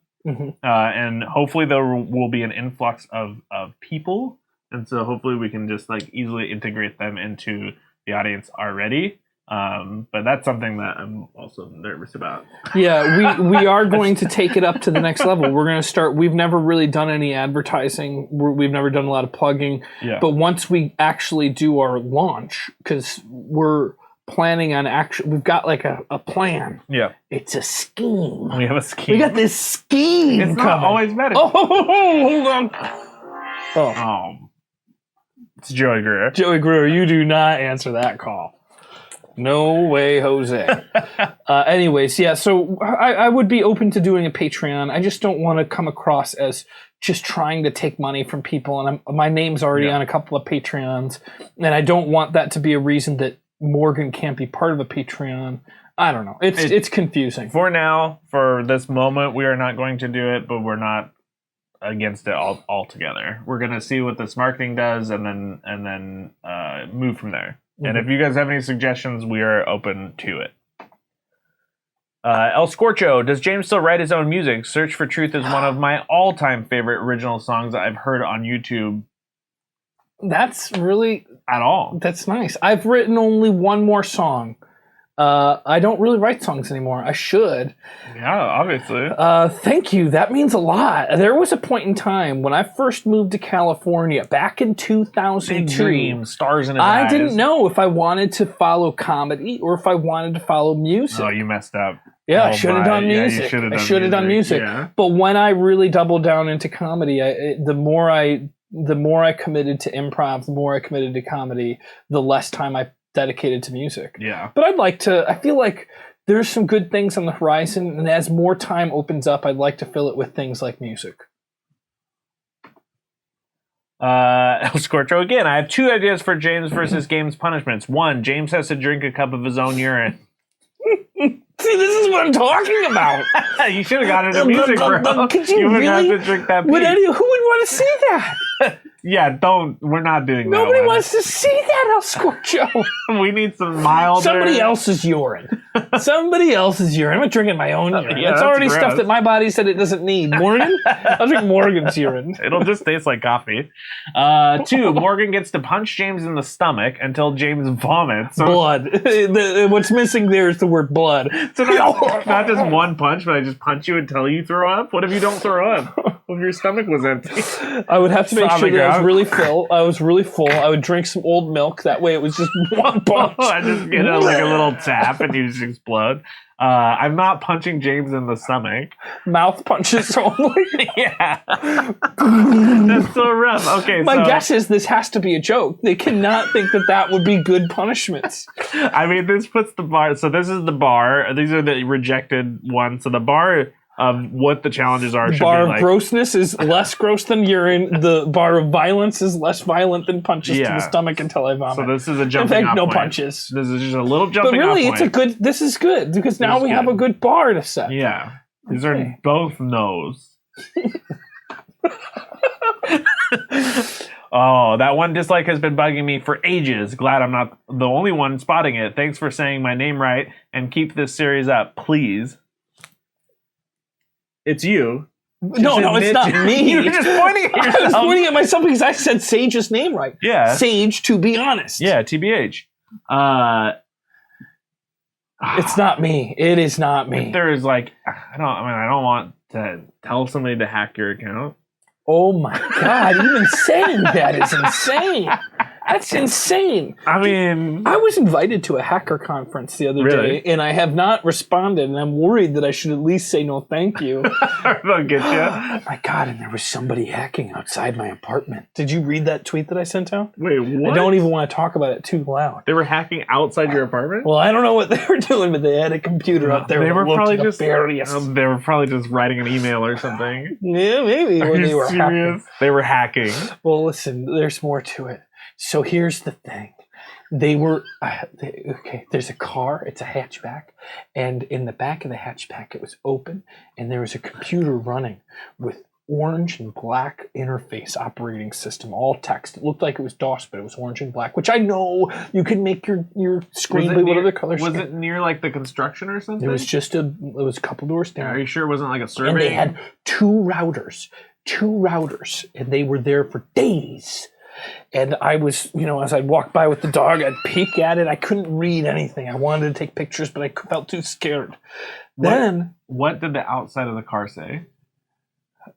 And hopefully there will be an influx of people. And so hopefully we can just like easily integrate them into the audience already. But that's something that I'm also nervous about. Yeah, we are going to take it up to the next level. We're going to start. We've never really done any advertising. We've never done a lot of plugging. Yeah. But once we actually do our launch, because we're planning on we've got like a plan. Yeah. It's a scheme. We have a scheme. We got this scheme. It's not coming. always better. Oh, hold on. Oh. It's Joey Greer. Joey Greer, you do not answer that call. No way, Jose. Anyways, yeah, so I would be open to doing a Patreon. I just don't want to come across as just trying to take money from people. And my name's already on a couple of Patreons. And I don't want that to be a reason that Morgan can't be part of a Patreon. I don't know. It's confusing. For now, for this moment, we are not going to do it, but we're not against it altogether. We're going to see what this marketing does and then move from there. And if you guys have any suggestions, we are open to it. El Scorcho, does James still write his own music? Search for Truth is one of my all-time favorite original songs that I've heard on YouTube. That's really... At all. That's nice. I've written only one more song. I don't really write songs anymore. I should. Yeah, obviously. Thank you. That means a lot. There was a point in time when I first moved to California back in 2002. Big dreams, stars in his eyes. I didn't know if I wanted to follow comedy or if I wanted to follow music. Oh, you messed up. Yeah, Oh, I should have done yeah, music. I should have done music. Yeah. But when I really doubled down into comedy, the more I committed to improv, the more I committed to comedy, the less time I dedicated to music. Yeah. But I feel like there's some good things on the horizon, and as more time opens up, I'd like to fill it with things like music. El Scorcho again. I have two ideas for James versus Games punishments. One, James has to drink a cup of his own urine. See, this is what I'm talking about. You should have gotten into music, bro. Could you would really? have to drink that. Who would want to see that? Yeah, don't. We're not doing that. Nobody one. wants to see that, El Scorcho. We need some milder. Somebody else's urine. Somebody else's urine. I'm not drinking my own urine. Yeah, it's that's already gross. stuff that my body said it doesn't need. Morgan? I'll drink Morgan's urine. It'll just taste like coffee. Two, Morgan gets to punch James in the stomach until James vomits. So, Blood. What's missing there is the word blood. so not just one punch, but I just punch you until you throw up? What if you don't throw up? What if your stomach was empty? I would have to make sure that I ground. was really full. I would drink some old milk. That way it was just one punch. I just get like a little tap and you just explode. I'm not punching James in the stomach. Mouth punches only. Yeah. That's so rough. Okay, My so guess is this has to be a joke. They cannot think that would be good punishments. I mean, this puts the bar. So this is the bar. These are the rejected ones. So the bar of what the challenges are. The should bar be of like, grossness is less gross than urine. The bar of violence is less violent than punches to Yeah. the stomach until I vomit. So this is a In jumping fact, off no point. punches. This is just a little But jumping really, off it's a good. This is good because now is we have good. a good bar to set. Yeah. These Okay. are both no's. Oh, that one dislike has been bugging me for ages. Glad I'm not the only one spotting it. Thanks for saying my name right and keep this series up, please. It's you. No, it's not me. You were just pointing at yourself. I was pointing at myself because I said Sage's name right. Yeah. Sage, to be honest. Yeah, TBH. It's not me. It is not me. If there is like, I don't want to tell somebody to hack your account. Oh my God, even saying that is insane. That's insane. I mean, I was invited to a hacker conference the other day, and I have not responded, and I'm worried that I should at least say no thank you. They'll get you. My God, and there was somebody hacking outside my apartment. Did you read that tweet that I sent out? Wait, what? I don't even want to talk about it too loud. They were hacking outside your apartment? Well, I don't know what they were doing, but they had a computer up there. They were probably just they were probably just writing an email or something. Yeah, maybe. Are you serious? They were hacking. Well, listen, there's more to it. So here's the thing. They were, okay, there's a car, it's a hatchback, and in the back of the hatchback it was open, and there was a computer running with orange and black interface operating system, all text. It looked like it was DOS, but it was orange and black, which I know you can make your screen be whatever color. Was it near like the construction or something? It was just it was a couple doors down. Are you sure it wasn't like a survey? And they had two routers, and they were there for days. And I was, as I'd walk by with the dog, I'd peek at it. I couldn't read anything. I wanted to take pictures, but I felt too scared. What did the outside of the car say?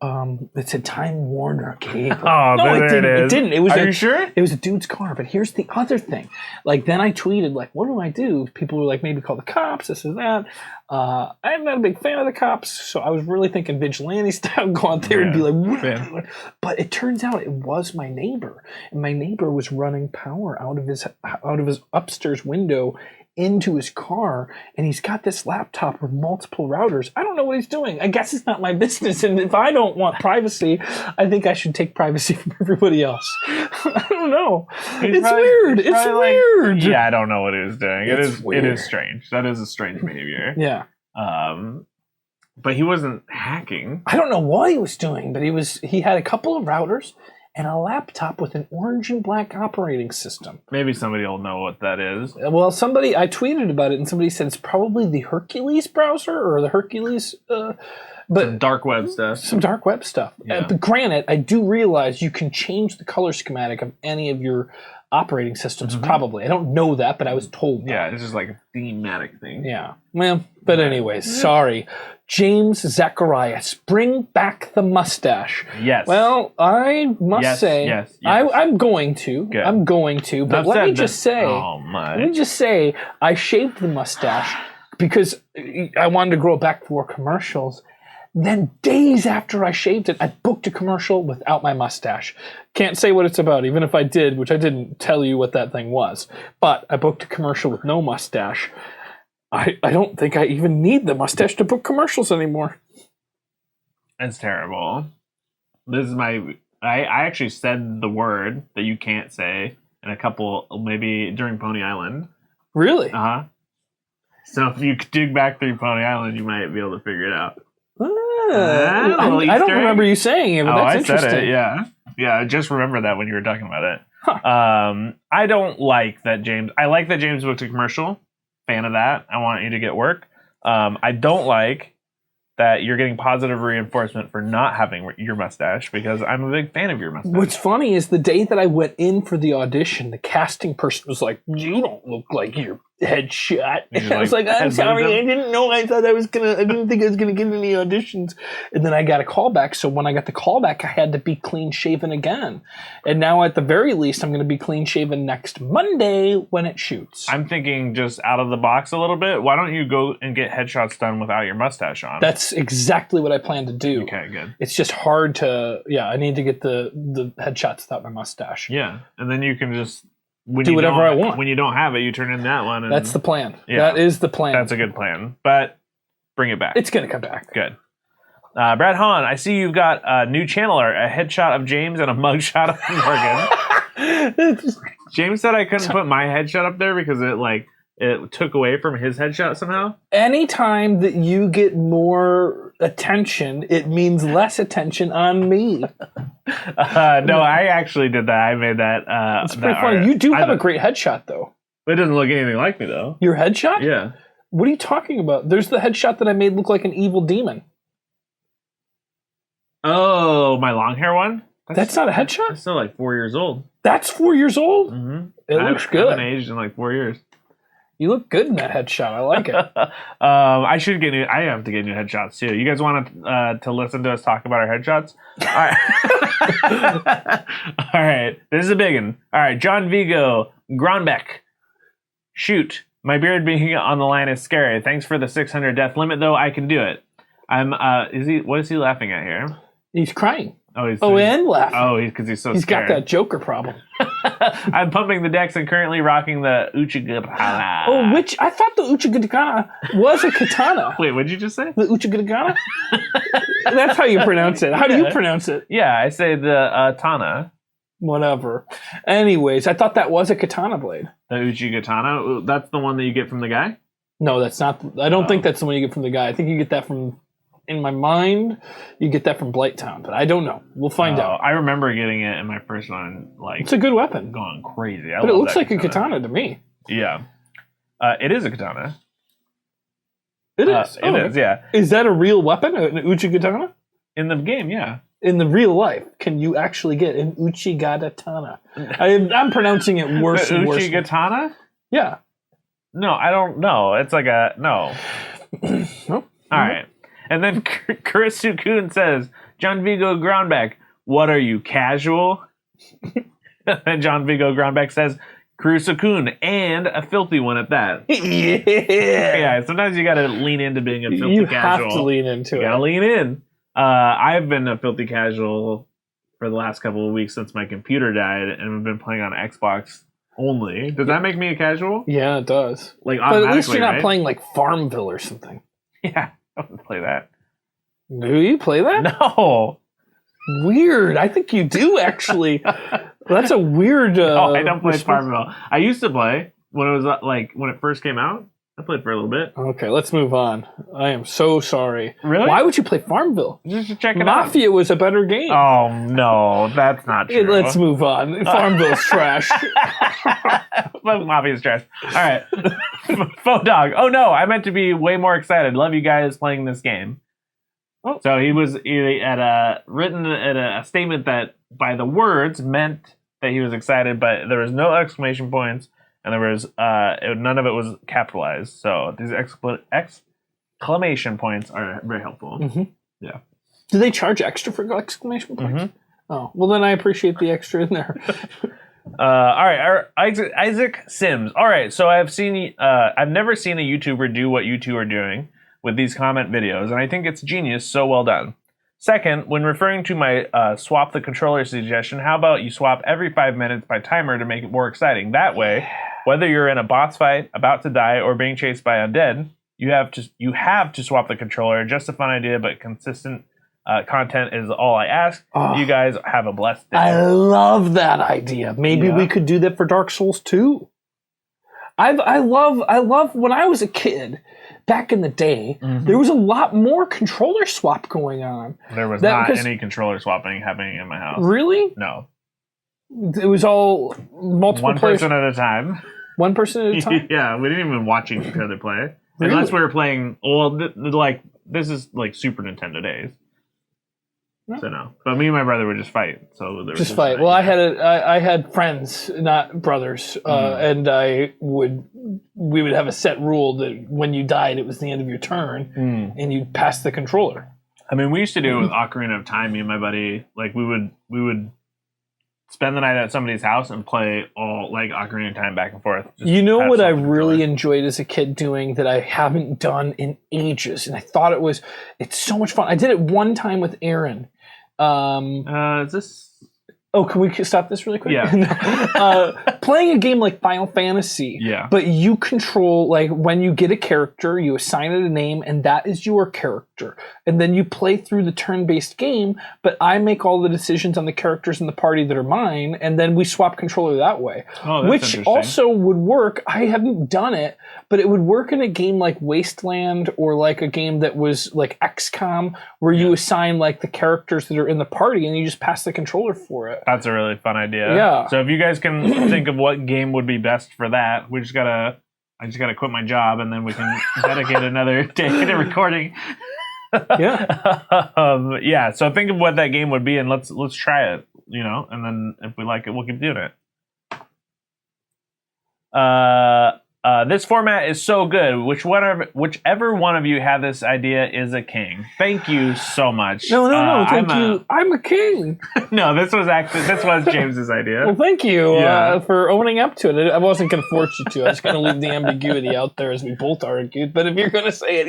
It said Time Warner cable. Oh, no, it didn't. It didn't. It was Are you sure? It was a dude's car. But here's the other thing. Like, then I tweeted, like, what do I do? People were like, maybe call the cops, this and that. I'm not a big fan of the cops, so I was really thinking vigilante style, go out there and be like, but it turns out it was my neighbor. And my neighbor was running power out of his upstairs window into his car, and he's got this laptop with multiple routers. I don't know what he's doing. I guess it's not my business, and if I don't want privacy, I think I should take privacy from everybody else. I don't know. It's weird. It's weird. Yeah, I don't know what he was doing. It's weird. It is strange. That is a strange behavior. Yeah. But he wasn't hacking. I don't know what he was doing, but he had a couple of routers and a laptop with an orange and black operating system. Maybe somebody will know what that is. Well, I tweeted about it, and somebody said it's probably the Hercules browser or the Hercules. But some dark web stuff. Some dark web stuff. Yeah. But granted, I do realize you can change the color schematic of any of your operating systems, probably. I don't know that, but I was told that. Yeah, it's just like a thematic thing. Yeah. Well, but anyways, sorry. James Zacharias, bring back the mustache. Yes. Well, I must say, yes. I'm going to. Good. I'm going to. But let me just say, I shaved the mustache because I wanted to grow it back for commercials. Then days after I shaved it, I booked a commercial without my mustache. Can't say what it's about, even if I did, which I didn't tell you what that thing was. But I booked a commercial with no mustache. I don't think I even need the mustache to book commercials anymore. It's terrible. This is I actually said the word that you can't say in a couple, maybe during Pony Island. Really? Uh-huh. So if you dig back through Pony Island, you might be able to figure it out. I don't remember you saying it, but that's interesting. Said it, yeah. I just remember that when you were talking about it. Huh. I don't like that James. I like that James booked a commercial. Fan of that. I want you to get work. I don't like that you're getting positive reinforcement for not having your mustache because I'm a big fan of your mustache. What's funny is the day that I went in for the audition, the casting person was like, "You don't look like your headshot." And I was like, "I'm sorry, I didn't know. I didn't think I was gonna get any auditions." And then I got a callback. So when I got the callback, I had to be clean shaven again. And now at the very least, I'm gonna be clean shaven next Monday when it shoots. I'm thinking just out of the box a little bit. Why don't you go and get headshots done without your mustache on? That's exactly what I plan to do. Okay, good. It's just hard to. Yeah, I need to get the headshots without my mustache. Yeah, and then you can just. Do whatever I want. When you don't have it, you turn in that one. And that's the plan. Yeah, that is the plan. That's a good plan. But bring it back. It's going to come back. Good. Brad Hahn, I see you've got a new channel art, a headshot of James and a mugshot of Morgan. James said I couldn't put my headshot up there because it took away from his headshot somehow. Anytime that you get more attention, it means less attention on me. No, I actually did that. I made that. It's pretty funny. You do have a great headshot, though. It doesn't look anything like me, though. Your headshot? Yeah. What are you talking about? There's the headshot that I made look like an evil demon. Oh, my long hair one? That's not a headshot? It's still like 4 years old. That's 4 years old? Mm-hmm. It looks good. I haven't aged in like 4 years. You look good in that headshot. I like it. I have to get new headshots too. You guys want to listen to us talk about our headshots? All right. All right. This is a big one. All right. John Vigo Gronbeck. Shoot. My beard being on the line is scary. Thanks for the 600 death limit, though. I can do it. What is he laughing at here? He's crying. And laughing. Oh, because he's so He's scared. got that Joker problem. I'm pumping the decks and currently rocking the Uchigatana. Oh, which I thought the Uchigatana was a katana. Wait, what did you just say? The Uchigatana? That's how you pronounce it. How do you pronounce it? Yeah, I say the Tana. Whatever. Anyways, I thought that was a katana blade. The Uchigatana? That's the one that you get from the guy? No, that's not. I don't think that's the one you get from the guy. I think you get that from... In my mind, you get that from Blighttown, but I don't know. We'll find out. I remember getting it in my first one. Like, it's a good weapon. Going crazy. But it looks like a katana to me. Yeah. It is a katana. It is. It is, yeah. Is that a real weapon, an Uchigatana? In the game, yeah. In the real life, can you actually get an Uchigatana? I'm pronouncing it worse and worse. Uchigatana? Yeah. No, I don't know. It's like a... No. Nope. All right. And then Chris Sukun says, John Vigo Groundback, what are you, casual? And John Vigo Groundback says, Chris Sukun, and a filthy one at that. Yeah, sometimes you got to lean into being a filthy casual. You have to lean into it. You got to lean in. I've been a filthy casual for the last couple of weeks since my computer died, and I've been playing on Xbox only. Does that make me a casual? Yeah, it does. Like, but at least you're not right? playing like Farmville or something. Yeah. I don't play that. Do you play that? No. Weird. I think you do, actually. That's a weird... No, I don't play Farmville. I used to play when it was when it first came out. I played for a little bit. Okay, let's move on. I am so sorry. Really? Why would you play Farmville? Just to check it out. Mafia was a better game. Oh, no. That's not true. Let's move on. Farmville's trash. Mafia's trash. All right. Faux Dog. Oh, no. I meant to be way more excited. Love you guys playing this game. Oh. So he had written a statement that by the words meant that he was excited, but there was no exclamation points. And there was none of it was capitalized. So these exclamation points are very helpful. Mm-hmm. Yeah. Do they charge extra for exclamation points? Mm-hmm. Oh, well then I appreciate the extra in there. All right, Isaac Sims. All right, so I've never seen a YouTuber do what you two are doing with these comment videos, and I think it's genius. So well done. Second, when referring to my swap the controller suggestion, how about you swap every 5 minutes by timer to make it more exciting? That way, whether you're in a boss fight, about to die, or being chased by undead, you have to swap the controller. Just a fun idea, but consistent content is all I ask. Oh, you guys have a blessed day. I love that idea. Maybe we could do that for Dark Souls 2. I love when I was a kid. Back in the day, there was a lot more controller swap going on. There was not any controller swapping happening in my house. Really? No. It was all multiple players. One person at a time. One person at a time? Yeah, we didn't even watch each other play. Really? Unless we were playing, this is like Super Nintendo days. No. So no. But me and my brother would just fight. So there was just fight. Well, I had friends, not brothers, and we would have a set rule that when you died, it was the end of your turn, and you'd pass the controller. I mean, we used to do it with Ocarina of Time. Me and my buddy, like we would spend the night at somebody's house and play all like Ocarina of Time back and forth. You know what I really enjoyed as a kid doing that I haven't done in ages, and I thought it's so much fun. I did it one time with Aaron. Is this? Oh, can we stop this really quick? Yeah. Playing a game like Final Fantasy. Yeah. But you control, like, when you get a character, you assign it a name, and that is your character. And then you play through the turn-based game, but I make all the decisions on the characters in the party that are mine, and then we swap controller that way. Oh, that's which also would work. I haven't done it, but it would work in a game like Wasteland or like a game that was like XCOM, where you assign like the characters that are in the party, and you just pass the controller for it. That's a really fun idea. Yeah. So if you guys can think of what game would be best for that, I just gotta quit my job and then we can dedicate another day to recording. Yeah. Yeah. So think of what that game would be, and let's try it. And then if we like it, we'll keep doing it. This format is so good. Whichever one of you had this idea is a king. Thank you so much. No. Thank you. I'm a king. No, this was James's idea. Well, thank you for owning up to it. I wasn't going to force you to. I was going to leave the ambiguity out there as we both argued. But if you're going to say it,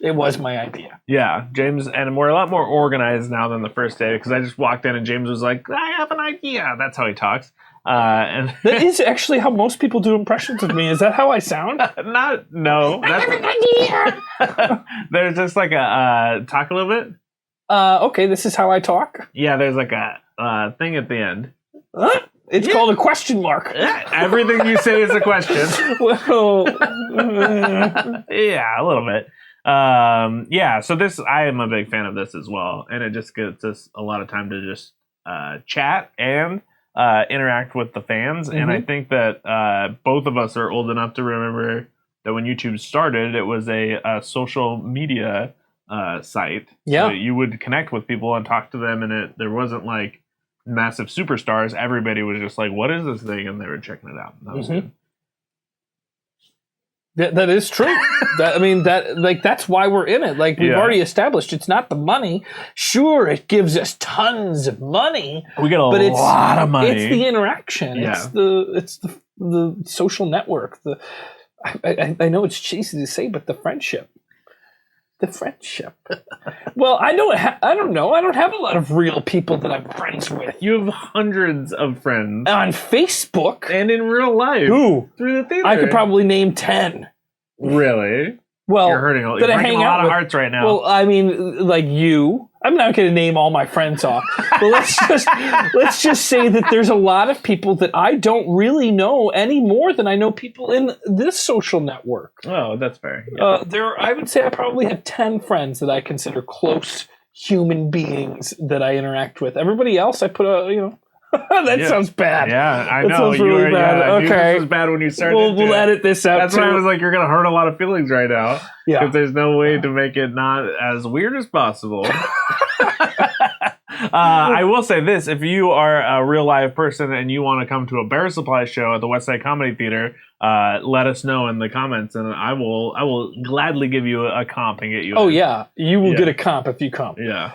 it was my idea. Yeah, James, and we're a lot more organized now than the first day because I just walked in and James was like, I have an idea. That's how he talks. And that is actually how most people do impressions of me. Is that how I sound? No. I have an idea. There's just like a talk a little bit. Okay, this is how I talk. Yeah, there's like a thing at the end. It's called a question mark. Everything you say is a question. Well, yeah, a little bit. So I am a big fan of this as well, and it just gives us a lot of time to just chat and interact with the fans. And I think that both of us are old enough to remember that when YouTube started, it was a social media site. Yeah. So you would connect with people and talk to them, and there wasn't like massive superstars. Everybody was just like, what is this thing? And they were checking it out. That was good. That is true. That's why we're in it. Like, we've already established it's not the money. Sure, it gives us tons of money. We get a lot of money. It's the interaction. Yeah. It's the social network. I know it's cheesy to say, but the friendship. The friendship. Well, I don't know. I don't have a lot of real people that I'm friends with. You have hundreds of friends. On Facebook. And in real life. Who? Through the theater. I could probably name 10. Really? Well, you're breaking a lot of hearts right now. Well, I mean, like you. I'm not going to name all my friends off. But let's just say that there's a lot of people that I don't really know any more than I know people in this social network. Oh, that's fair. Yeah. I would say I probably have 10 friends that I consider close human beings that I interact with. Everybody else, I put that sounds bad. Yeah, I that know. Sounds really bad. Okay. This was bad when you started. We'll edit this out. That's why I was like, you're going to hurt a lot of feelings right now. Yeah. Because there's no way to make it not as weird as possible. I will say this: if you are a real live person and you want to come to a Bear Supply show at the Westside Comedy Theater, let us know in the comments, and I will gladly give you a comp and get you. Oh yeah, you will get a comp if you come. Yeah.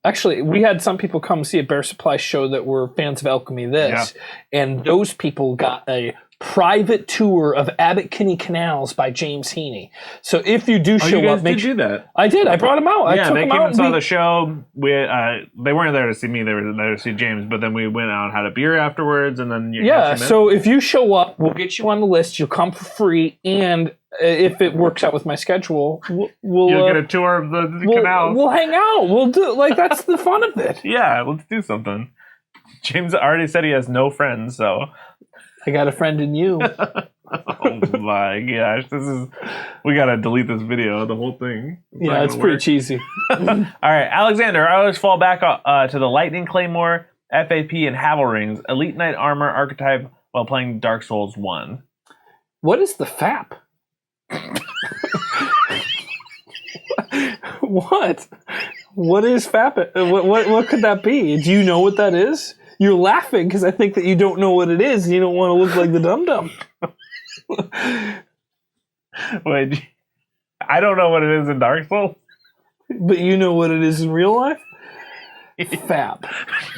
Actually, we had some people come see a Bear Supply show that were fans of Alchemy This, and those people got a private tour of Abbot Kinney Canals by James Heaney. So if you do show up, did you do that? I did. I brought them out. Yeah, they came and saw the show. They weren't there to see me. They were there to see James. But then we went out and had a beer afterwards, and then So if you show up, we'll get you on the list. You'll come for free, and if it works out with my schedule, you'll get a tour of the canals. We'll hang out. We'll do that's the fun of it. Yeah, let's do something. James already said he has no friends, so I got a friend in you. Oh my gosh, we gotta delete this video, the whole thing. It's pretty cheesy. All right, Alexander, I always fall back to the Lightning Claymore, FAP, and Havel Rings, Elite Knight Armor archetype while playing Dark Souls 1. What is the FAP? What? What is FAP? What could that be? Do you know what that is? You're laughing because I think that you don't know what it is and you don't want to look like the dum-dum. Wait, I don't know what it is in Dark Souls. But you know what it is in real life? FAP.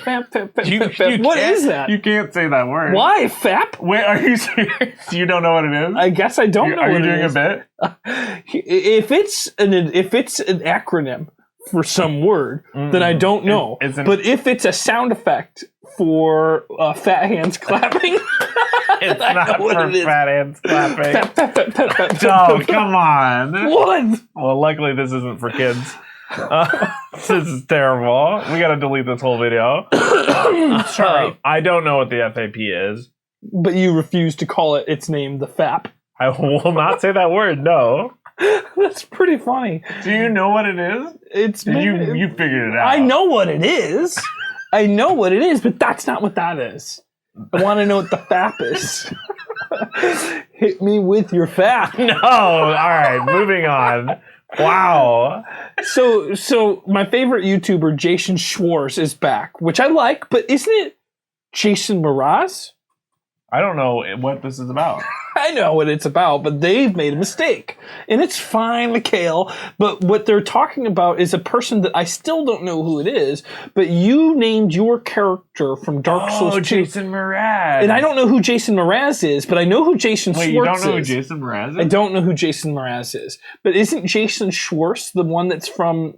FAP. What is that? You can't say that word. Why? FAP? Wait, are you serious? You don't know what it is? I guess I don't know what it is. Are you doing a bit? If it's an acronym for some word, then I don't know. But if it's a sound effect for fat hands clapping, it's not for fat hands clapping. Oh, come on. What? Well, luckily this isn't for kids. This is terrible. We gotta delete this whole video. Sorry. I don't know what the FAP is. But you refuse to call it its name, the FAP. I will not say that word, no. That's pretty funny. Do you know what it is? You figured it out. I know what it is. I know what it is, but that's not what that is. I want to know what the FAP is. Hit me with your FAP. No. All right, moving on. Wow. So my favorite YouTuber, Jason Schwartz, is back, which I like, but isn't it Jason Mraz? I don't know what this is about. I know what it's about, but they've made a mistake. And it's fine, Mikhail, but what they're talking about is a person that I still don't know who it is, but you named your character from Dark Souls 2. Jason Mraz. And I don't know who Jason Mraz is, but I know who Jason Schwartz is. Wait, you don't know who Jason Mraz is? I don't know who Jason Mraz is. But isn't Jason Schwartz the one that's from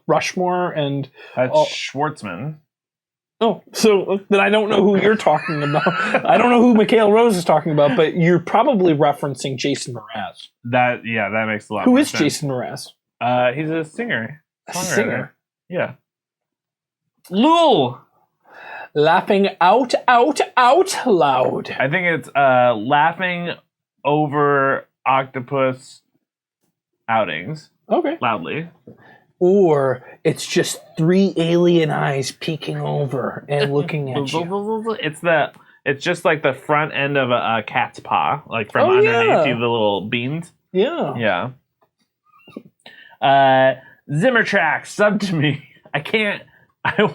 Rushmore and... That's Schwartzman. Oh, so then I don't know who you're talking about. I don't know who Mikhail Rose is talking about, but you're probably referencing Jason Mraz. That makes a lot Who more is sense. Jason Mraz? He's a singer. A singer? Yeah. Lul! Laughing out loud. I think it's laughing over octopus outings. Okay. Loudly. Or it's just 3 alien eyes peeking over and looking at you. It's just like the front end of a cat's paw, like from underneath you, the little beans. Yeah. Zimmer Tracks, sub to me. I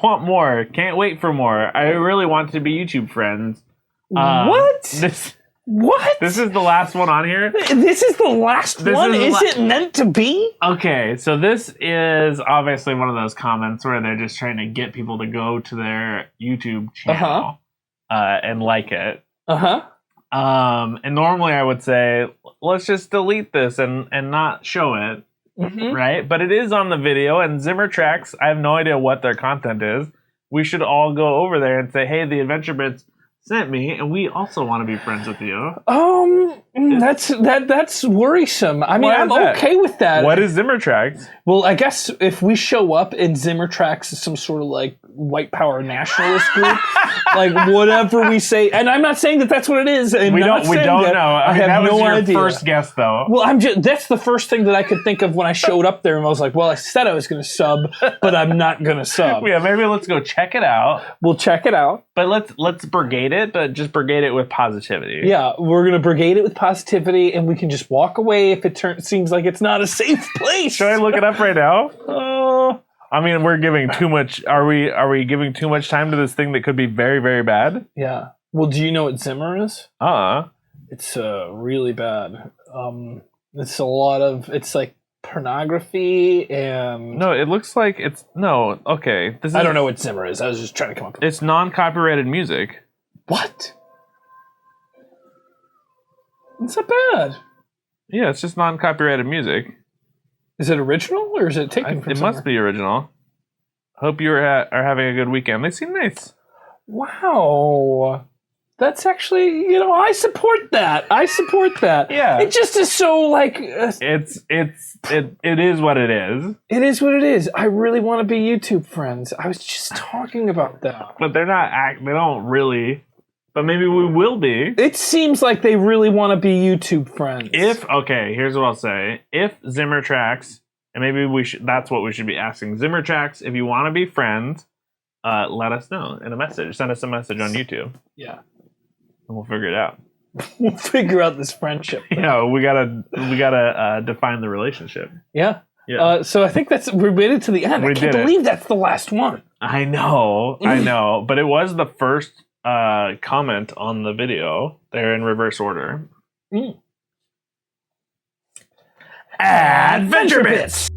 want more. Can't wait for more. I really want to be YouTube friends. What? What? This is the last one on here? This is the last one? Is it meant to be? Okay, so this is obviously one of those comments where they're just trying to get people to go to their YouTube channel and like it. And normally I would say, let's just delete this and not show it, right? But it is on the video, and Zimmer Tracks, I have no idea what their content is. We should all go over there and say, hey, the AdventureBits sent me, and we also want to be friends with you. That's worrisome. I mean, I'm okay with that. What is Zimmer Tracks? Well, I guess if we show up and Zimmer Tracks is some sort of like white power nationalist group, like whatever we say, and I'm not saying that that's what it is. And we don't know. I have that was no your idea. First guess, though. Well, that's the first thing that I could think of when I showed up there, and I was like, well, I said I was going to sub, but I'm not going to sub. Yeah, maybe let's go check it out. We'll check it out. But let's brigade it, but just brigade it with positivity. Yeah, we're going to brigade it with positivity, and we can just walk away if it seems like it's not a safe place. Should I look it up right now? I mean, we're giving too much. Are we giving too much time to this thing that could be very, very bad? Yeah. Well, do you know what Zimmer is? It's really bad. It's a lot of. It's like pornography and. No, it looks like it's no. Okay, I don't know what Zimmer is. I was just trying to come up with. It's non-copyrighted music. What? It's not bad. Yeah, it's just non-copyrighted music. Is it original or is it taken from It somewhere? must be original. Hope you are having a good weekend. They seem nice. Wow. That's actually, I support that. Yeah. It just is so like... it is what it is. It is what it is. I really want to be YouTube friends. I was just talking about that. But they don't really... But maybe we will be. It seems like they really want to be YouTube friends. Here's what I'll say. If Zimmer Tracks, and maybe that's what we should be asking. Zimmer Tracks, if you want to be friends, let us know in a message. Send us a message on YouTube. Yeah. And we'll figure it out. We'll figure out this friendship. Yeah, we gotta define the relationship. Yeah. Yeah. So I think we made it to the end. I can't believe that's the last one. I know. But it was the first comment on the video. They're in reverse order. AdventureBits!